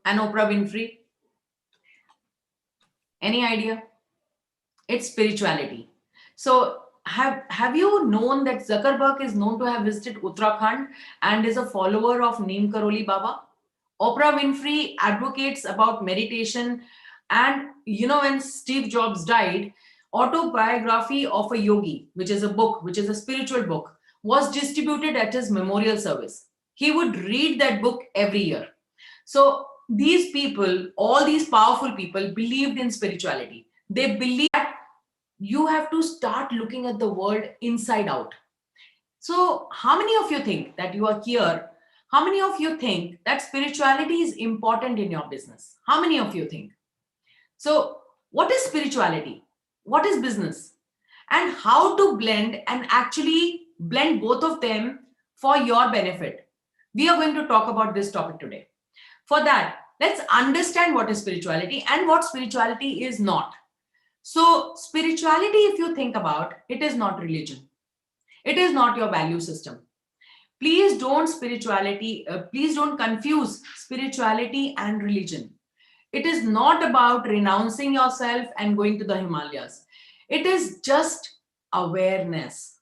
and Oprah Winfrey? Any idea? It's spirituality. So have you known that Zuckerberg is known to have visited Uttarakhand and is a follower of Neem Karoli Baba? Oprah Winfrey advocates about meditation. And when Steve Jobs died, Autobiography of a Yogi, which is a book, which is a spiritual book, was distributed at his memorial service. He would read that book every year. So these people, all these powerful people, believed in spirituality. They believe that you have to start looking at the world inside out. So how many of you think that you are here? How many of you think that spirituality is important in your business? How many of you think? So what is spirituality? What is business? And how to blend and actually blend both of them for your benefit? We are going to talk about this topic today. For that, let's understand what is spirituality and what spirituality is not. So spirituality, if you think about, it is not religion. It is not your value system. Please don't confuse spirituality and religion. It is not about renouncing yourself and going to the Himalayas. It is just awareness.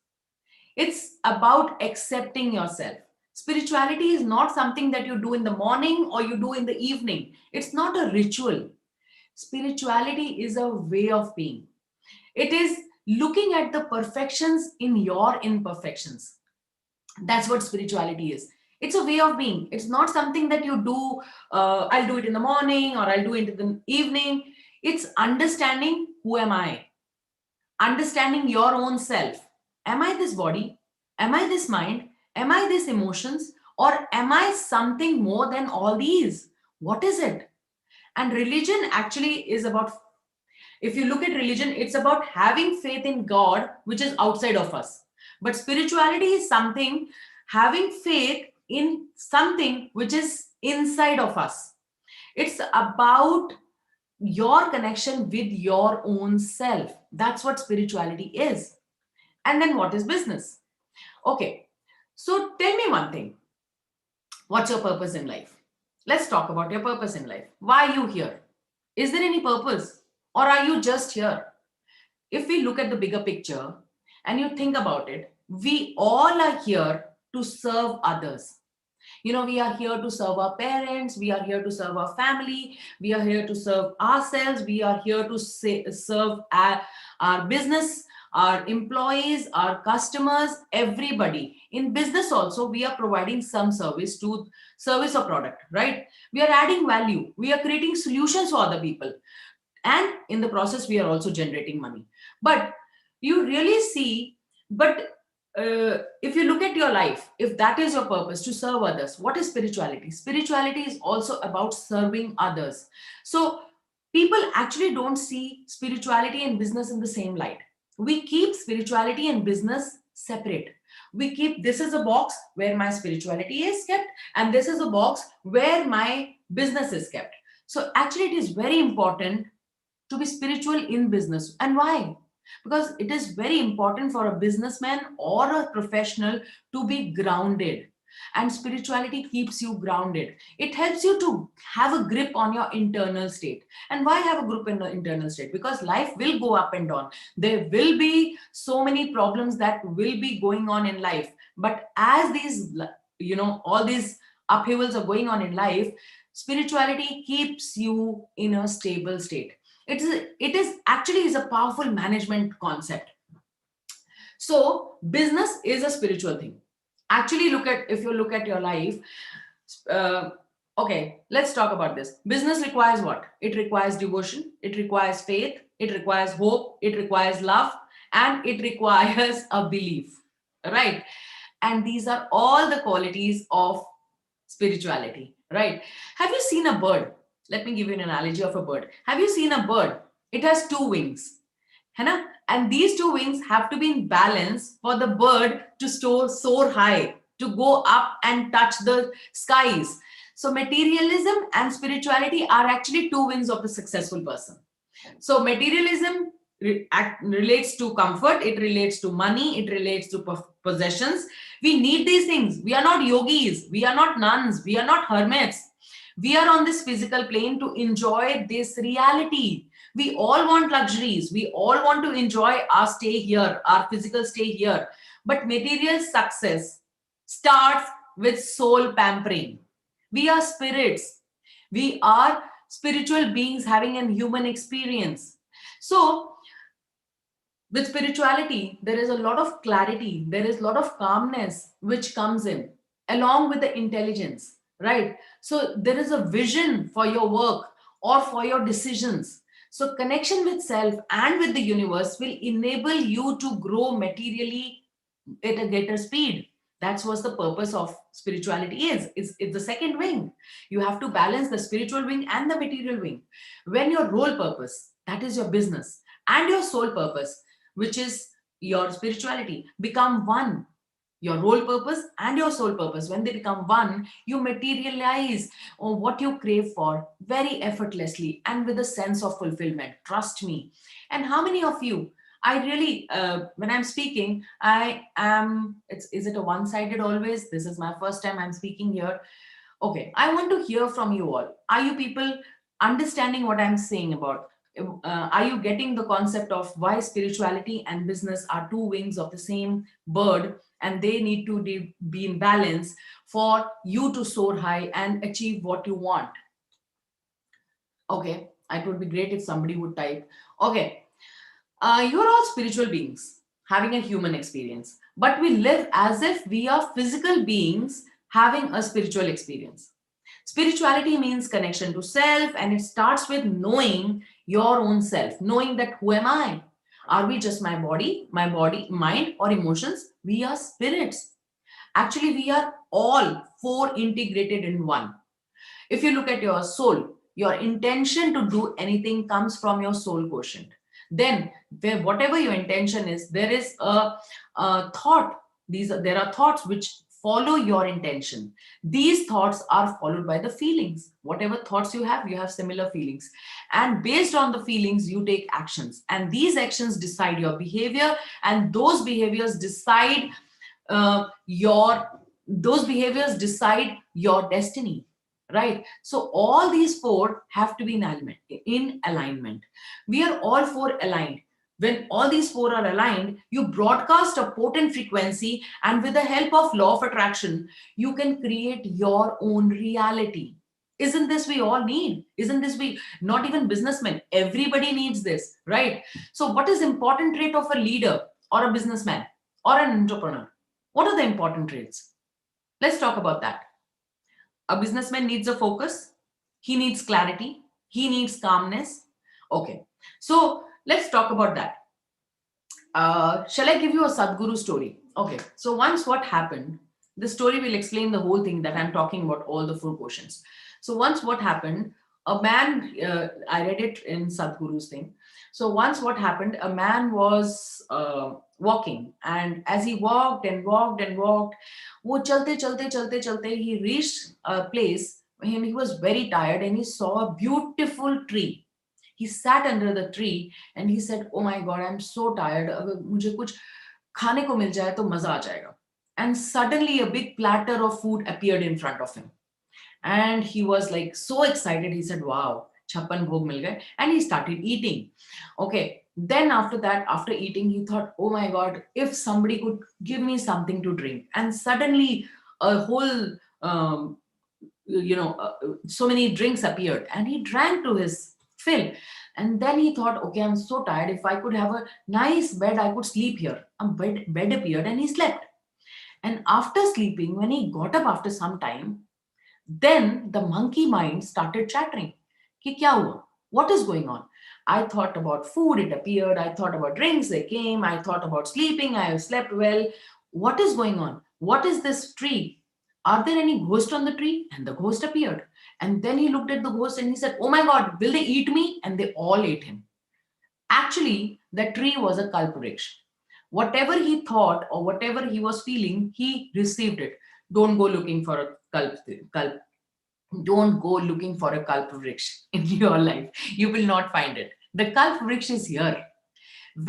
It's about accepting yourself. Spirituality is not something that you do in the morning or you do in the evening. It's not a ritual. Spirituality is a way of being. It is looking at the perfections in your imperfections. That's what spirituality is. It's a way of being. It's not something that you do, I'll do it in the morning or I'll do it in the evening. It's understanding, who am I? Understanding your own self. Am I this body? Am I this mind? Am I this emotions? Or am I something more than all these? What is it? And religion actually is about, if you look at religion, it's about having faith in God, which is outside of us. But spirituality is something, having faith in something which is inside of us. It's about your connection with your own self. That's what spirituality is. And then what is business? Okay, so tell me one thing. What's your purpose in life? Let's talk about your purpose in life. Why are you here? Is there any purpose? Or are you just here? If we look at the bigger picture and you think about it, we all are here to serve others. We are here to serve our parents, we are here to serve our family, we are here to serve ourselves, we are here to serve our business, our employees, our customers, everybody. In business also, we are providing some service or product, right? We are adding value, we are creating solutions for other people. And in the process, we are also generating money. But you really see, if you look at your life, if that is your purpose, to serve others, what is spirituality? Spirituality is also about serving others. So people actually don't see spirituality and business in the same light. We keep spirituality and business separate. We keep, this is a box where my spirituality is kept, and this is a box where my business is kept. So actually, it is very important to be spiritual in business. And why? Because it is very important for a businessman or a professional to be grounded. And spirituality keeps you grounded. It helps you to have a grip on your internal state. And why have a grip in the internal state? Because life will go up and down. There will be so many problems that will be going on in life. But as these, all these upheavals are going on in life, spirituality keeps you in a stable state. It is actually a powerful management concept. So business is a spiritual thing. Actually, if you look at your life, okay, let's talk about this. Business requires what? It requires devotion, it requires faith, it requires hope, it requires love, and it requires a belief, right? And these are all the qualities of spirituality, right? Have you seen a bird? Let me give you an analogy of a bird. Have you seen a bird? It has two wings. And these two wings have to be in balance for the bird to soar high, to go up and touch the skies. So materialism and spirituality are actually two wings of the successful person. So materialism relates to comfort, it relates to money, it relates to possessions. We need these things. We are not yogis, we are not nuns, we are not hermits. We are on this physical plane to enjoy this reality. We all want luxuries. We all want to enjoy our stay here, our physical stay here. But material success starts with soul pampering. We are spirits. We are spiritual beings having a human experience. So, with spirituality, there is a lot of clarity, there is a lot of calmness which comes in along with the intelligence, right? So there is a vision for your work or for your decisions. So connection with self and with the universe will enable you to grow materially at a greater speed. That's what the purpose of spirituality is. It's the second wing. You have to balance the spiritual wing and the material wing. When your role purpose, that is your business, and your soul purpose, which is your spirituality, become one. Your role purpose and your soul purpose, when they become one, you materialize what you crave for very effortlessly and with a sense of fulfillment. Trust me. And how many of you, I really, when I'm speaking, I am, is it a one sided always? This is my first time I'm speaking here. Okay, I want to hear from you all. Are you people understanding what I'm saying about? Are you getting the concept of why spirituality and business are two wings of the same bird, and they need to be in balance for you to soar high and achieve what you want? Okay, it would be great if somebody would type. Okay, you're all spiritual beings having a human experience, but we live as if we are physical beings having a spiritual experience. Spirituality means connection to self, and it starts with knowing your own self, knowing that who am I? Are we just my body, mind, or emotions? We are spirits. Actually, we are all four integrated in one. If you look at your soul, your intention to do anything comes from your soul quotient. Then, whatever your intention is, there is a thought. There are thoughts which follow your intention. These thoughts are followed by the feelings. Whatever thoughts you have similar feelings. And based on the feelings, you take actions. And these actions decide your behavior, and your those behaviors decide your destiny, right? So all these four have to be in alignment. We are all four aligned. When all these four are aligned, you broadcast a potent frequency, and with the help of law of attraction, you can create your own reality. Isn't this we all need? Isn't this we, not even businessmen, everybody needs this, right? So what is important trait of a leader or a businessman or an entrepreneur? What are the important traits? Let's talk about that. A businessman needs a focus, he needs clarity, he needs calmness. Okay, so let's talk about that. Shall I give you a Sadhguru story? Okay, so once what happened, the story will explain the whole thing that I'm talking about, all the four questions. So once what happened, a man, I read it in Sadhguru's thing. So once what happened, a man was walking, and as he walked and walked and walked, wo chalte, he reached a place and he was very tired, and he saw a beautiful tree. He sat under the tree and he said, "Oh my God, I'm so tired. अगर मुझे कुछ खाने को मिल जाए तो मजा आ जाएगा." And suddenly a big platter of food appeared in front of him. And he was like so excited. He said, "Wow, chappan bhog mil gaye." And he started eating. Okay. Then after that, after eating, he thought, "Oh my God, if somebody could give me something to drink." And suddenly a whole, so many drinks appeared, and he drank to his fill. And then he thought, "Okay, I'm so tired. If I could have a nice bed, I could sleep here." A bed appeared, and he slept. And after sleeping, when he got up after some time, then the monkey mind started chattering. Ki kya hua? What is going on? I thought about food, it appeared. I thought about drinks, they came. I thought about sleeping, I have slept well. What is going on? What is this tree? Are there any ghosts on the tree? And the ghost appeared. And then he looked at the ghost and he said, "Oh my God, will they eat me?" And they all ate him. Actually, the tree was a kalpvriksha. Whatever he thought or whatever he was feeling, he received it. Don't go looking for a kalp. Don't go looking for a kalpvriksha in your life. You will not find it. The kalpvriksha is here.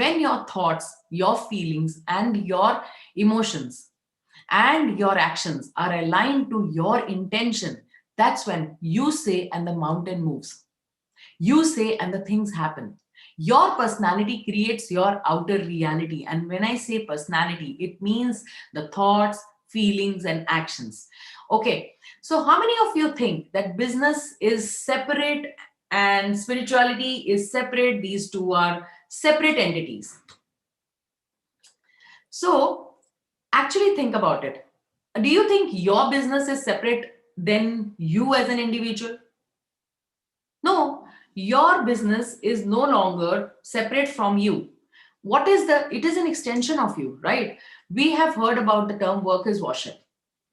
When your thoughts, your feelings, and your emotions and your actions are aligned to your intention, That's when you say and the mountain moves. You say and the things happen. Your personality creates your outer reality. And when I say personality, it means the thoughts, feelings, and actions. Okay, so how many of you think that business is separate and spirituality is separate? These two are separate entities. So actually think about it. Do you think your business is separate than you as an individual? No, your business is no longer separate from you. It is an extension of you, right? We have heard about the term work is worship.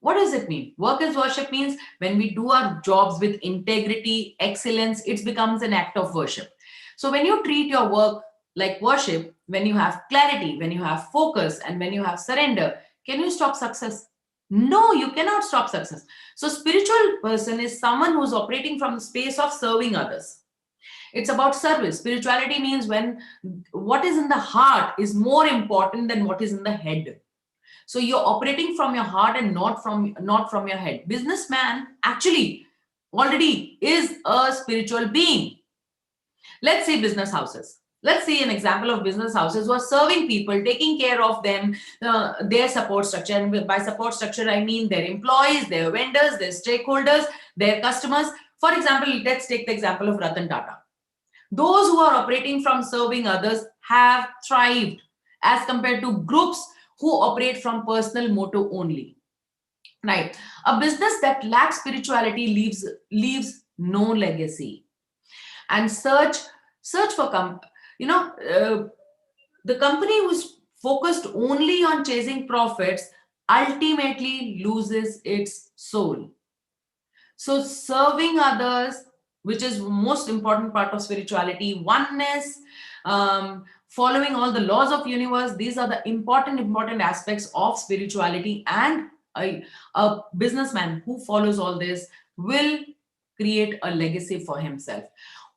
What does it mean? Work is worship means when we do our jobs with integrity, excellence, it becomes an act of worship. So when you treat your work like worship, when you have clarity, when you have focus, and when you have surrender, can you stop success? No, you cannot stop success. So spiritual person is someone who's operating from the space of serving others. It's about service. Spirituality means when what is in the heart is more important than what is in the head. So you're operating from your heart and not from your head. Businessman actually already is a spiritual being. Let's say business houses. Let's see an example of business houses who are serving people, taking care of them, their support structure. And by support structure, I mean their employees, their vendors, their stakeholders, their customers. For example, let's take the example of Ratan Tata. Those who are operating from serving others have thrived as compared to groups who operate from personal motto only. Right. A business that lacks spirituality leaves no legacy. And search for the company who's focused only on chasing profits ultimately loses its soul. So serving others, which is most important part of spirituality, oneness, following all the laws of universe, these are the important aspects of spirituality. And a businessman who follows all this will create a legacy for himself.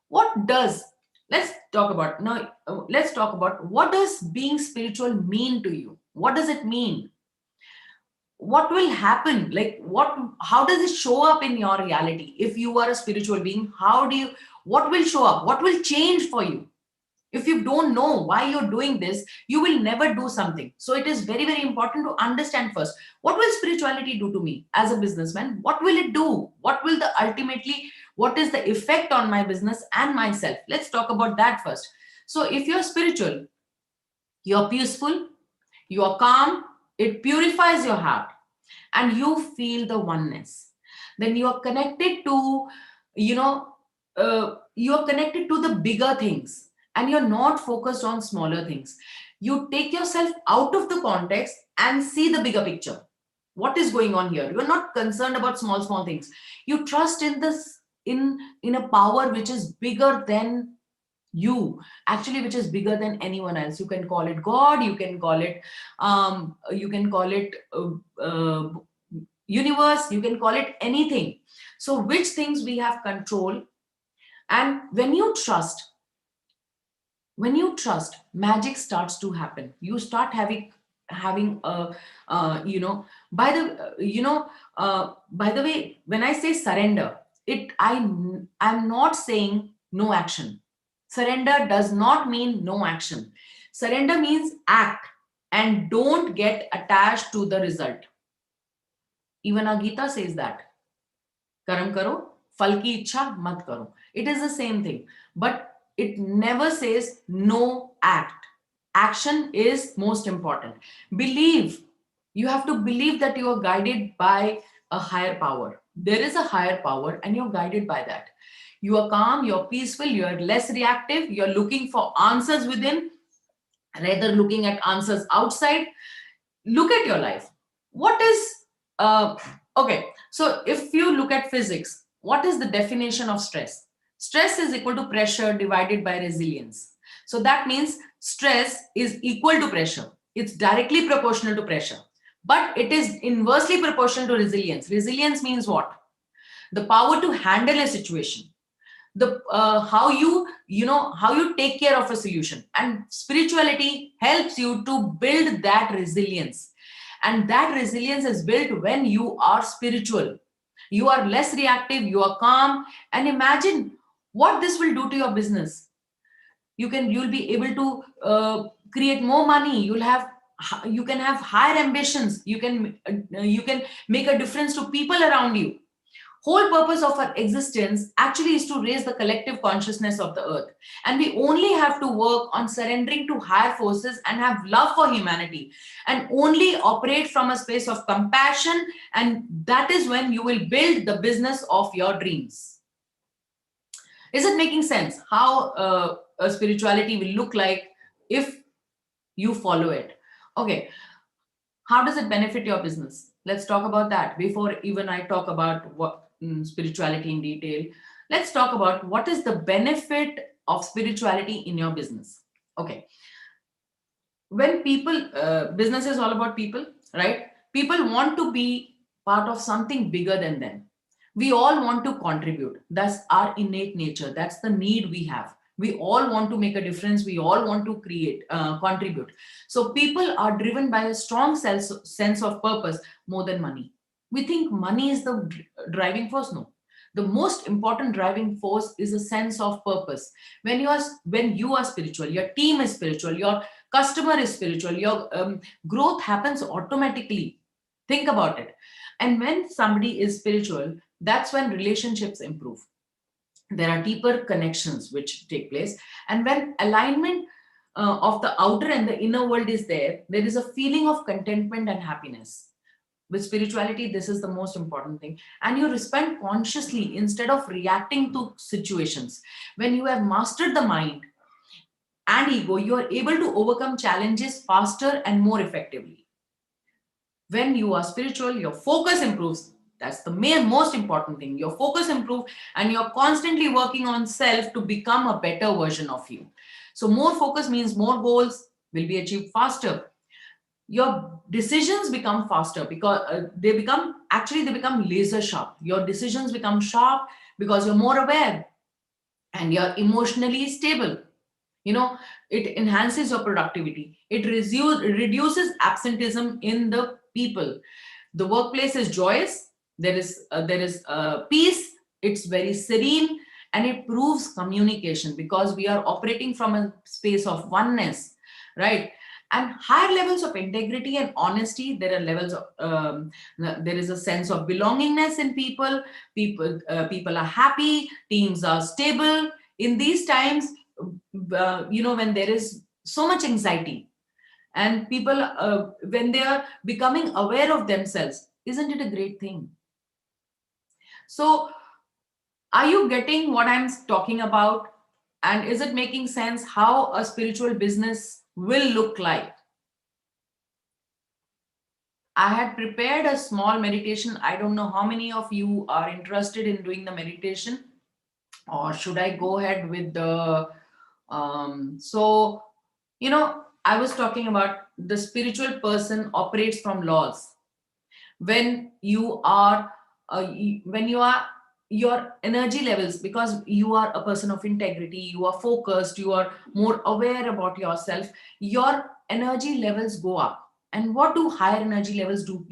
What does let's talk about now let's talk about what does being spiritual mean to you? What does it mean? What will happen? Like how does it show up in your reality? If you are a spiritual being, what will show up? What will change for you? If you don't know why you're doing this, you will never do something. So it is very, very important to understand first, what will spirituality do to me as a businessman? What will it do? What is the effect on my business and myself? Let's talk about that first. So if you're spiritual, you're peaceful, you're calm, it purifies your heart, and you feel the oneness. Then you are connected to, you're connected to the bigger things, and you're not focused on smaller things. You take yourself out of the context and see the bigger picture. What is going on here? You're not concerned about small things. You trust in this in a power which is bigger than you, actually, which is bigger than anyone else. You can call it God, you can call it universe, you can call it anything. So which things we have control. And when you trust, magic starts to happen. You start having a by the way, when I say surrender, I'm not saying no action. Surrender does not mean no action. Surrender means act and don't get attached to the result. Even our Gita says that. Karam karo, fal ki ichha mat karo. It is the same thing. But it never says no act. Action is most important. Believe. You have to believe that you are guided by a higher power. There is a higher power and you're guided by that. You are calm, you're peaceful, you're less reactive, you're looking for answers within rather looking at answers outside. Look at your life. What is okay, so if you look at physics, what is the definition of stress? Stress is equal to pressure divided by resilience. So that means stress is equal to pressure. It's directly proportional to pressure, but it is inversely proportional to resilience. Resilience means what? The power to handle a situation, the how you take care of a solution. And spirituality helps you to build that resilience. And that resilience is built when you are spiritual. You are less reactive, you are calm, and imagine what this will do to your business. You'll be able to create more money. You can have higher ambitions. You can make a difference to people around you. Whole purpose of our existence actually is to raise the collective consciousness of the earth, and we only have to work on surrendering to higher forces and have love for humanity, and only operate from a space of compassion, and that is when you will build the business of your dreams. Is it making sense how a spirituality will look like if you follow it? Okay, how does it benefit your business? Let's talk about that before even I talk about what spirituality in detail. Let's talk about what is the benefit of spirituality in your business. Okay, when people, business is all about people, right? People want to be part of something bigger than them. We all want to contribute. That's our innate nature. That's the need we have. We all want to make a difference. We all want to create, contribute. So people are driven by a strong sense of purpose more than money. We think money is the driving force. No, the most important driving force is a sense of purpose. When you are spiritual, your team is spiritual, your customer is spiritual, your growth happens automatically. Think about it. And when somebody is spiritual, that's when relationships improve. There are deeper connections which take place, and when alignment of the outer and the inner world is there is a feeling of contentment and happiness. With spirituality, this is the most important thing, and you respond consciously instead of reacting to situations. When you have mastered the mind and ego, you are able to overcome challenges faster and more effectively. When you are spiritual, your focus improves. That's the most important thing. Your focus improves, and you're constantly working on self to become a better version of you. So more focus means more goals will be achieved faster. Your decisions become faster because they become laser sharp. Your decisions become sharp because you're more aware and you're emotionally stable. you know it enhances your productivity. It reduces absenteeism in the people. The workplace is joyous. There is peace. It's very serene, and it proves communication because we are operating from a space of oneness, right? And higher levels of integrity and honesty. There are levels of there is a sense of belongingness in people. People are happy, teams are stable. In these times, when there is so much anxiety, and people, when they are becoming aware of themselves, isn't it a great thing? So are you getting what I'm talking about? And is it making sense how a spiritual business will look like? I had prepared a small meditation. I don't know how many of you are interested in doing the meditation, or should I go ahead with the so I was talking about the spiritual person operates from laws. When you are when you are your energy levels, because you are a person of integrity, you are focused, you are more aware about yourself, your energy levels go up. And what do higher energy levels do?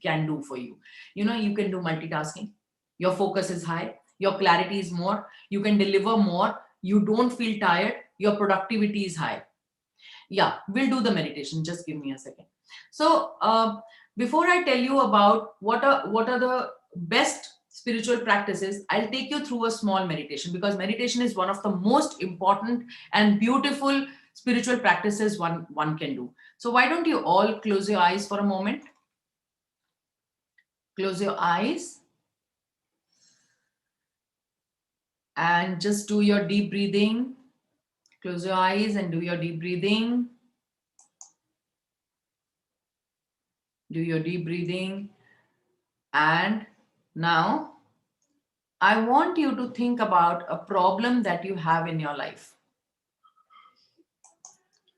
Can do for you. You can do multitasking. Your focus is high, your clarity is more, you can deliver more, you don't feel tired, your productivity is high. Yeah, we'll do the meditation. Just give me a second. So before I tell you about what are the best spiritual practices, I'll take you through a small meditation, because meditation is one of the most important and beautiful spiritual practices one can do. So why don't you all close your eyes for a moment? Close your eyes and just do your deep breathing. Close your eyes and do your deep breathing. Do your deep breathing. And now I want you to think about a problem that you have in your life.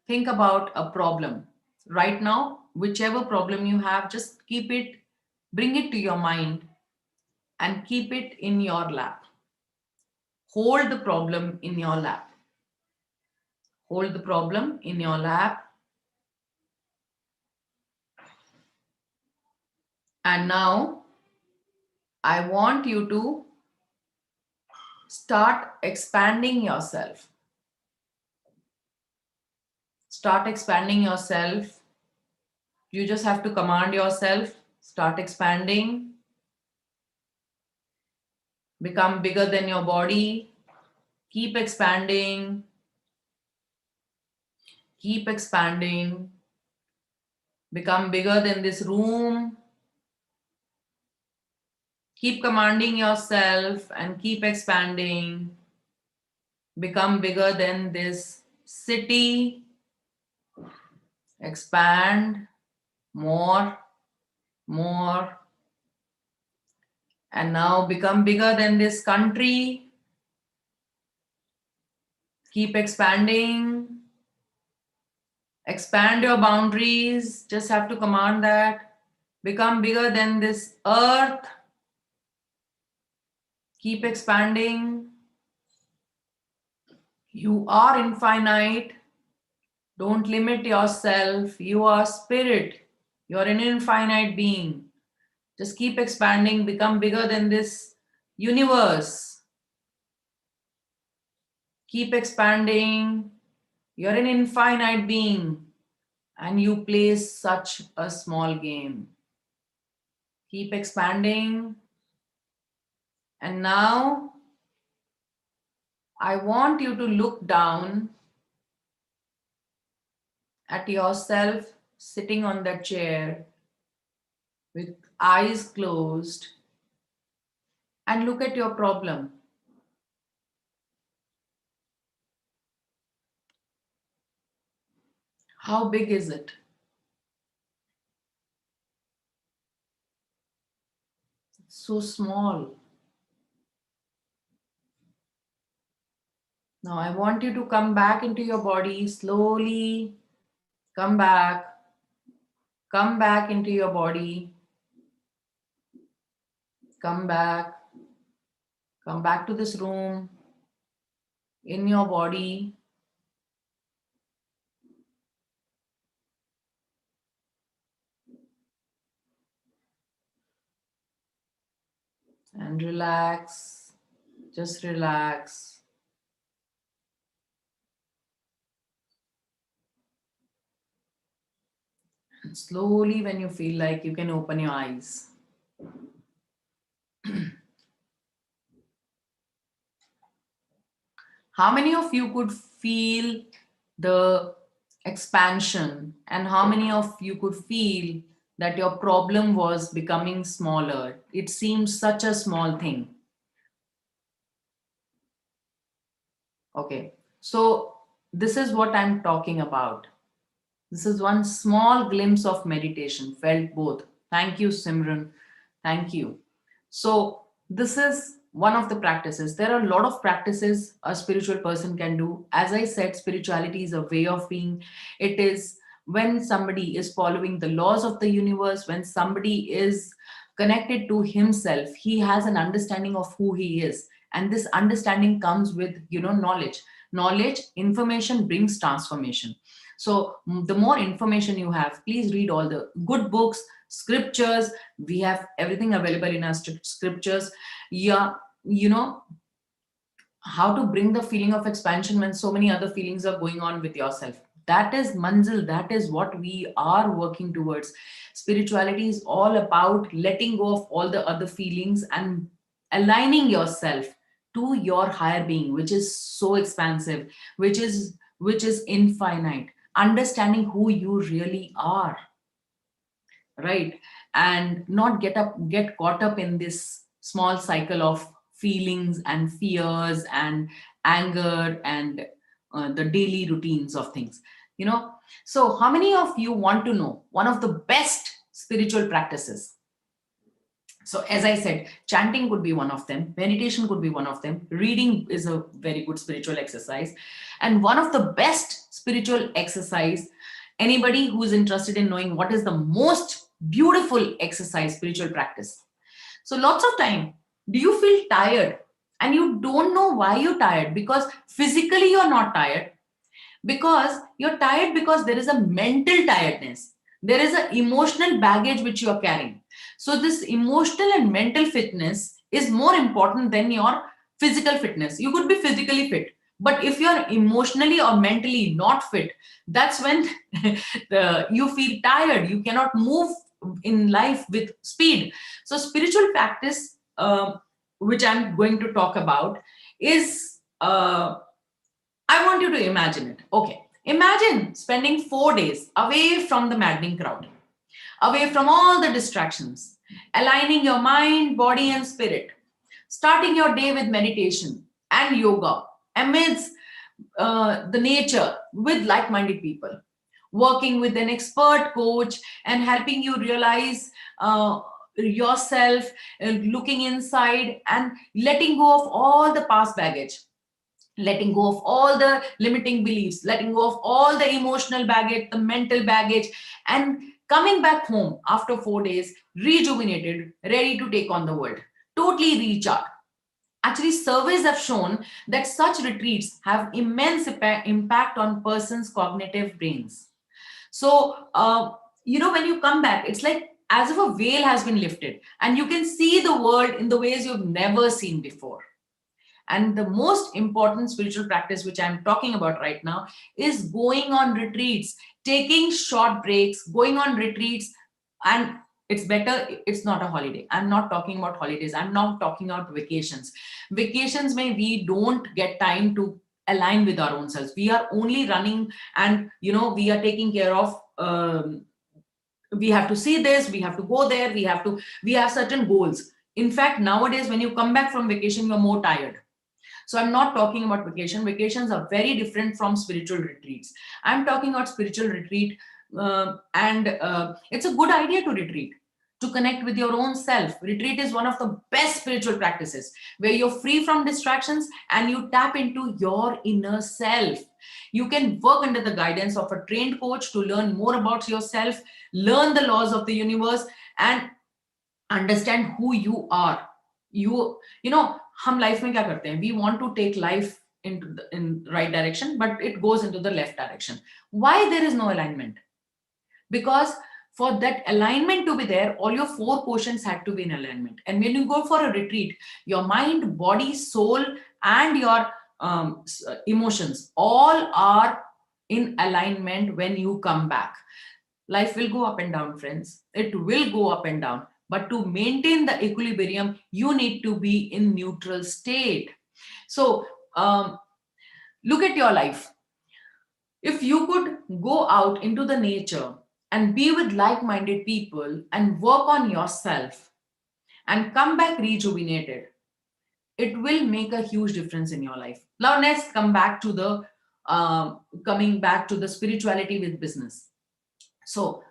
Think about a problem right now. Whichever problem you have, just keep it, bring it to your mind and keep it in your lap. Hold the problem in your lap. Hold the problem in your lap. And now I want you to start expanding yourself. Start expanding yourself. You just have to command yourself. Start expanding. Become bigger than your body. Keep expanding. Keep expanding. Become bigger than this room. Keep commanding yourself and keep expanding. Become bigger than this city. Expand more, more. And now become bigger than this country. Keep expanding. Expand your boundaries. Just have to command that. Become bigger than this earth. Keep expanding. You are infinite. Don't limit yourself. You are spirit. You are an infinite being. Just keep expanding. Become bigger than this universe. Keep expanding. You're an infinite being and you play such a small game. Keep expanding. And now I want you to look down at yourself sitting on that chair with eyes closed and look at your problem. How big is it? It's so small. Now I want you to come back into your body slowly. Come back. Come back into your body. Come back. Come back to this room. In your body. And relax. Just relax. And slowly, when you feel like, you can open your eyes. How many of you could feel the expansion, and how many of you could feel that your problem was becoming smaller? It seems such a small thing. Okay, so this is what I'm talking about. This is one small glimpse of meditation. Felt both. Thank you, Simran. Thank you. So this is one of the practices. There are a lot of practices a spiritual person can do. As I said, spirituality is a way of being. It is when somebody is following the laws of the universe, when somebody is connected to himself, he has an understanding of who he is. And this understanding comes with, knowledge. Knowledge, information brings transformation. So the more information you have, please read all the good books, scriptures. We have everything available in our scriptures. Yeah, how to bring the feeling of expansion when so many other feelings are going on with yourself. That is manzil. That is what we are working towards. Spirituality is all about letting go of all the other feelings and aligning yourself to your higher being, which is so expansive, which is infinite. Understanding who you really are, right? And not get caught up in this small cycle of feelings and fears and anger and the daily routines of things, so how many of you want to know one of the best spiritual practices? So as I said, chanting could be one of them, meditation could be one of them, reading is a very good spiritual exercise, and one of the best spiritual exercise, anybody who's interested in knowing what is the most beautiful exercise, spiritual practice. So lots of time, do you feel tired and you don't know why you're tired? Because physically you're not tired, because you're tired because there is a mental tiredness. There is an emotional baggage which you are carrying. So this emotional and mental fitness is more important than your physical fitness. You could be physically fit, but if you're emotionally or mentally not fit, that's when you feel tired. You cannot move in life with speed. So spiritual practice, which I'm going to talk about, is I want you to imagine it. Okay, imagine spending 4 days away from the maddening crowd, away from all the distractions, aligning your mind, body, and spirit, starting your day with meditation and yoga amidst the nature with like minded people, working with an expert coach and helping you realize yourself, looking inside and letting go of all the past baggage, letting go of all the limiting beliefs, letting go of all the emotional baggage, the mental baggage, and coming back home after 4 days, rejuvenated, ready to take on the world, totally recharged. Actually, surveys have shown that such retreats have immense impact on person's cognitive brains. So, when you come back, it's like as if a veil has been lifted and you can see the world in the ways you've never seen before. And the most important spiritual practice, which I'm talking about right now, is going on retreats, taking short breaks, going on retreats. And it's better, it's not a holiday. I'm not talking about holidays. I'm not talking about vacations. Vacations, may we don't get time to align with our own selves. We are only running and, we are taking care of. We have to see this, we have to go there, we have certain goals. In fact, nowadays, when you come back from vacation, you're more tired. So I'm not talking about vacation. Vacations are very different from spiritual retreats. I'm talking about spiritual retreat, and it's a good idea to retreat, to connect with your own self. Retreat is one of the best spiritual practices where you're free from distractions and you tap into your inner self. You can work under the guidance of a trained coach to learn more about yourself, learn the laws of the universe, and understand who you are. You know हम life में क्या करते हैं, we want to take life into the in right direction, but it goes into the left direction. Why there is no alignment? Because for that alignment to be there, all your four quotients had to be in alignment. And when you go for a retreat, your mind, body, soul, and your emotions all are in alignment. When you come back, life will go up and down, friends. It will go up and down. But to maintain the equilibrium, you need to be in neutral state. So look at your life. If you could go out into the nature and be with like-minded people and work on yourself and come back rejuvenated, it will make a huge difference in your life. Now let's come back to the coming back to the spirituality with business. So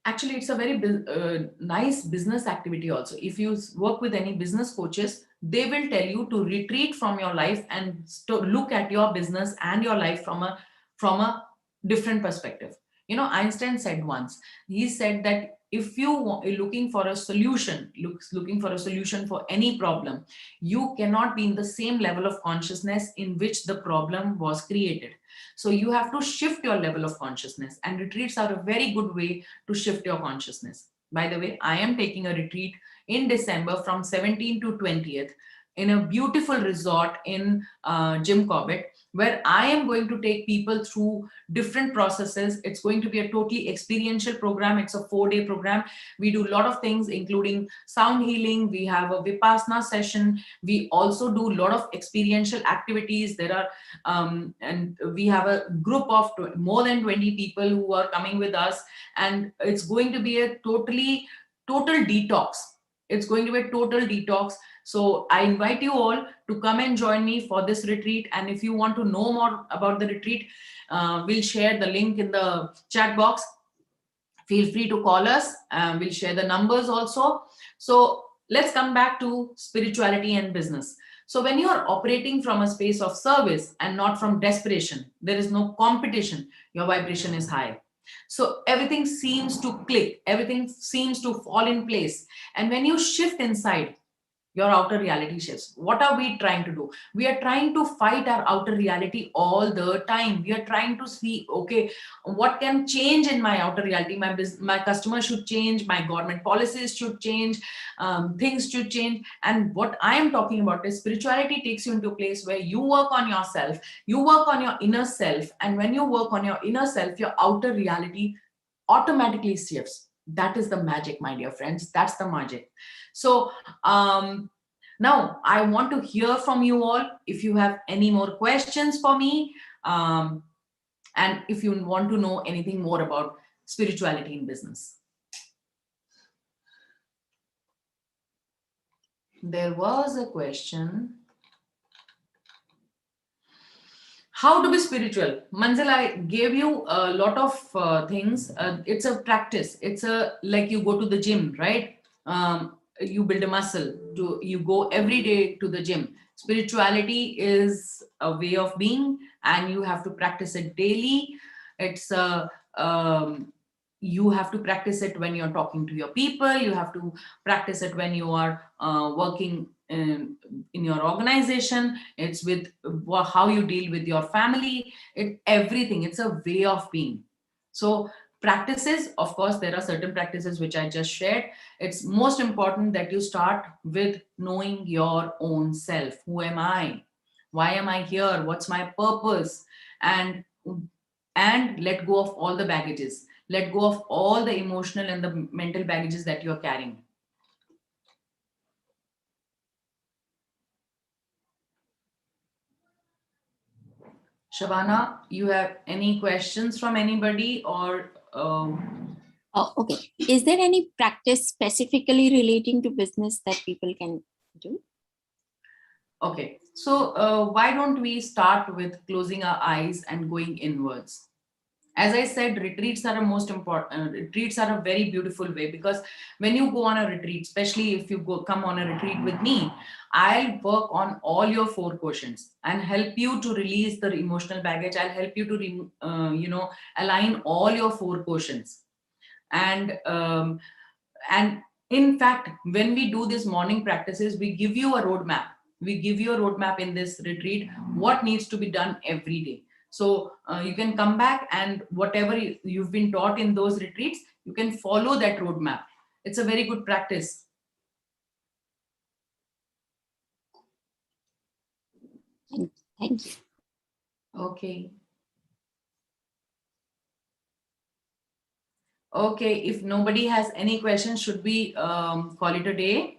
actually, it's a very nice business activity also. If you work with any business coaches, they will tell you to retreat from your life and look at your business and your life from a different perspective. Einstein said once, he said that if you are looking for a solution, looking for a solution for any problem, you cannot be in the same level of consciousness in which the problem was created. So you have to shift your level of consciousness, and retreats are a very good way to shift your consciousness. By the way, I am taking a retreat in December from 17th to 20th in a beautiful resort in Jim Corbett, where I am going to take people through different processes. It's going to be a totally experiential program. It's a 4-day program. We do a lot of things, including sound healing. We have a Vipassana session. We also do a lot of experiential activities. There are, and we have a group of more than 20 people who are coming with us. And it's going to be a total detox. It's going to be a total detox. So I invite you all to come and join me for this retreat. And if you want to know more about the retreat, we'll share the link in the chat box. Feel free to call us. We'll share the numbers also. So let's come back to spirituality and business. So when you're operating from a space of service and not from desperation, there is no competition. Your vibration is high. So everything seems to click. Everything seems to fall in place. And when you shift inside, Your outer reality shifts. What are we trying to do? We are trying to fight our outer reality all the time. We are trying to see, okay, what can change in my outer reality? My customer should change, my government policies should change, things should change. And what I am talking about is spirituality takes you into a place where you work on yourself, you work on your inner self, and when you work on your inner self, your outer reality automatically shifts. That is the magic, my dear friends. That's the magic. So now I want to hear from you all. If you have any more questions for me, um, and if you want to know anything more about spirituality in business. There was a question. How to be spiritual? Manzil, I gave you a lot of things. It's a practice. It's a like you go to the gym, right? You build a muscle. You go every day to the gym. Spirituality is a way of being, and you have to practice it daily. It's a you have to practice it when you're talking to your people. You have to practice it when you are working in your organization. It's with how you deal with your family. Everything, it's a way of being. So practices, of course, there are certain practices which I just shared. It's most important that you start with knowing your own self. Who am I? Why am I here? What's my purpose? And let go of all the baggages, let go of all the emotional and the mental baggages that you're carrying. Shabana, you have any questions from anybody or? Okay. Is there any practice specifically relating to business that people can do? Okay, so why don't we start with closing our eyes and going inwards? As I said, retreats are a most important. Retreats are a very beautiful way, because when you go on a retreat, especially if you come on a retreat with me, I'll work on all your 4 quotients and help you to release the emotional baggage. I'll help you to align all your 4 quotients. And in fact, when we do these morning practices, we give you a roadmap. We give you a roadmap in this retreat, what needs to be done every day. So you can come back, and whatever you've been taught in those retreats, you can follow that roadmap. It's a very good practice. Thank you. Okay. Okay, if nobody has any questions, should we call it a day?